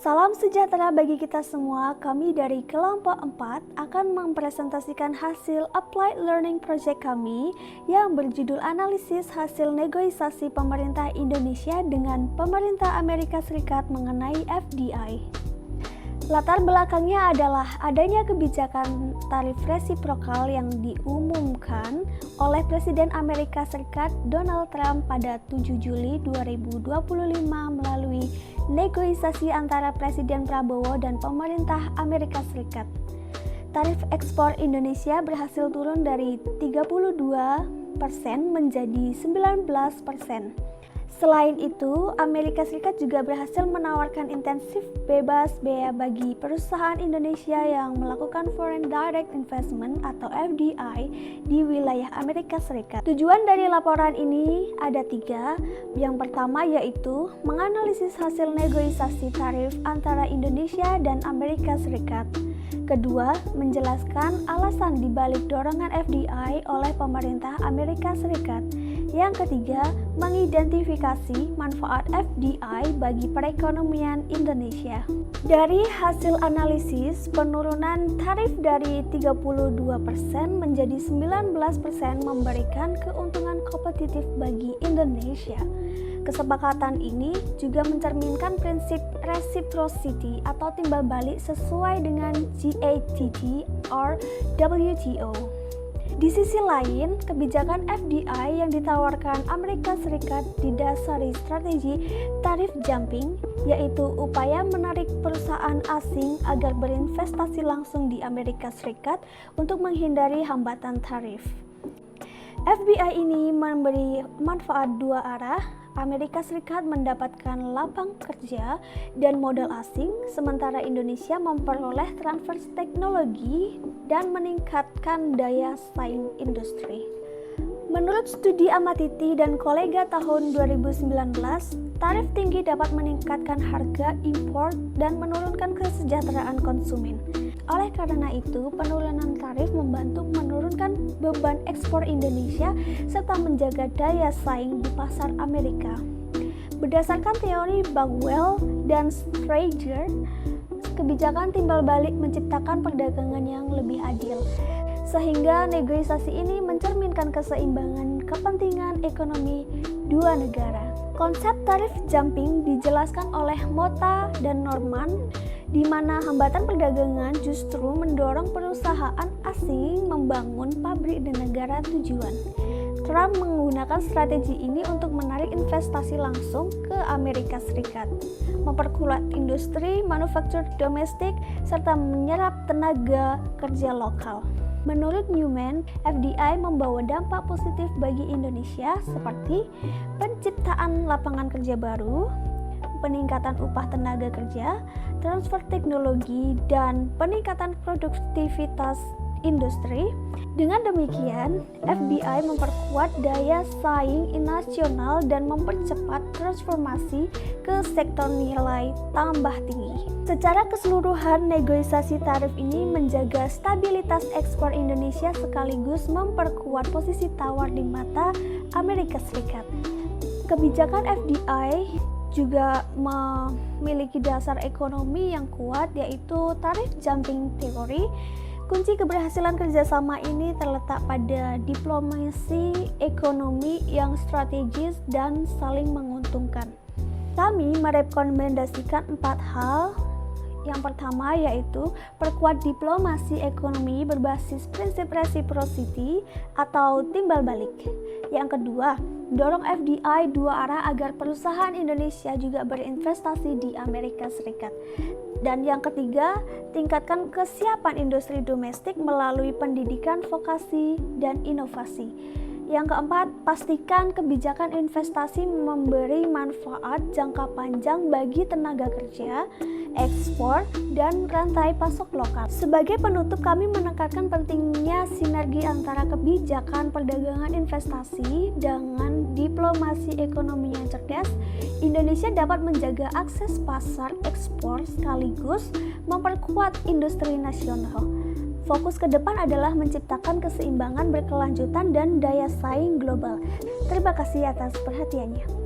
Salam sejahtera bagi kita semua. Kami dari kelompok 4 akan mempresentasikan hasil Applied Learning Project kami yang berjudul analisis hasil negosiasi pemerintah Indonesia dengan pemerintah Amerika Serikat mengenai FDI. Latar belakangnya adalah adanya kebijakan tarif resiprokal yang diumumkan oleh Presiden Amerika Serikat Donald Trump pada 7 Juli 2025 melalui negosiasi antara Presiden Prabowo dan pemerintah Amerika Serikat. Tarif ekspor Indonesia berhasil turun dari 32% menjadi 19%. Selain itu, Amerika Serikat juga berhasil menawarkan intensif bebas bea bagi perusahaan Indonesia yang melakukan Foreign Direct Investment atau FDI di wilayah Amerika Serikat. Tujuan dari laporan ini ada 3. Yang pertama yaitu menganalisis hasil negosiasi tarif antara Indonesia dan Amerika Serikat. Kedua, menjelaskan alasan dibalik dorongan FDI oleh pemerintah Amerika Serikat. Yang ketiga, mengidentifikasi manfaat FDI bagi perekonomian Indonesia. Dari hasil analisis, penurunan tarif dari 32% menjadi 19% memberikan keuntungan kompetitif bagi Indonesia. Kesepakatan ini juga mencerminkan prinsip reciprocity atau timbal balik sesuai dengan GATT or WTO. Di sisi lain, kebijakan FDI yang ditawarkan Amerika Serikat didasari strategi tarif jumping, yaitu upaya menarik perusahaan asing agar berinvestasi langsung di Amerika Serikat untuk menghindari hambatan tarif. FDI ini memberi manfaat dua arah. Amerika Serikat mendapatkan lapang kerja dan modal asing, sementara Indonesia memperoleh transfer teknologi dan meningkatkan daya saing industri. Menurut studi Amatiti dan kolega tahun 2019, tarif tinggi dapat meningkatkan harga impor dan menurunkan kesejahteraan konsumen. Oleh karena itu, penurunan tarif membantu menurunkan beban ekspor Indonesia serta menjaga daya saing di pasar Amerika. Berdasarkan teori Bagwell dan Strager, kebijakan timbal balik menciptakan perdagangan yang lebih adil, sehingga negosiasi ini mencerminkan keseimbangan kepentingan ekonomi dua negara. Konsep tarif jumping dijelaskan oleh Mota dan Norman, di mana hambatan perdagangan justru mendorong perusahaan asing membangun pabrik di negara tujuan. Trump menggunakan strategi ini untuk menarik investasi langsung ke Amerika Serikat, memperkuat industri manufaktur domestik, serta menyerap tenaga kerja lokal. Menurut Newman, FDI membawa dampak positif bagi Indonesia seperti penciptaan lapangan kerja baru, peningkatan upah tenaga kerja, transfer teknologi, dan peningkatan produktivitas industri. Dengan demikian, FDI memperkuat daya saing nasional dan mempercepat transformasi ke sektor nilai tambah tinggi. Secara keseluruhan, negosiasi tarif ini menjaga stabilitas ekspor Indonesia sekaligus memperkuat posisi tawar di mata Amerika Serikat. Kebijakan FDI juga memiliki dasar ekonomi yang kuat, yaitu tarif jumping theory. Kunci keberhasilan kerjasama ini terletak pada diplomasi ekonomi yang strategis dan saling menguntungkan. Kami merekomendasikan 4 hal. Yang pertama yaitu perkuat diplomasi ekonomi berbasis prinsip reciprocity atau timbal balik. Yang kedua, dorong FDI dua arah agar perusahaan Indonesia juga berinvestasi di Amerika Serikat. Dan yang ketiga, tingkatkan kesiapan industri domestik melalui pendidikan vokasi dan inovasi. Yang keempat, pastikan kebijakan investasi memberi manfaat jangka panjang bagi tenaga kerja, ekspor, dan rantai pasok lokal. Sebagai penutup, kami menekankan pentingnya sinergi antara kebijakan perdagangan investasi dengan diplomasi ekonomi yang cerdas. Indonesia dapat menjaga akses pasar ekspor sekaligus memperkuat industri nasional. Fokus ke depan adalah menciptakan keseimbangan berkelanjutan dan daya saing global. Terima kasih atas perhatiannya.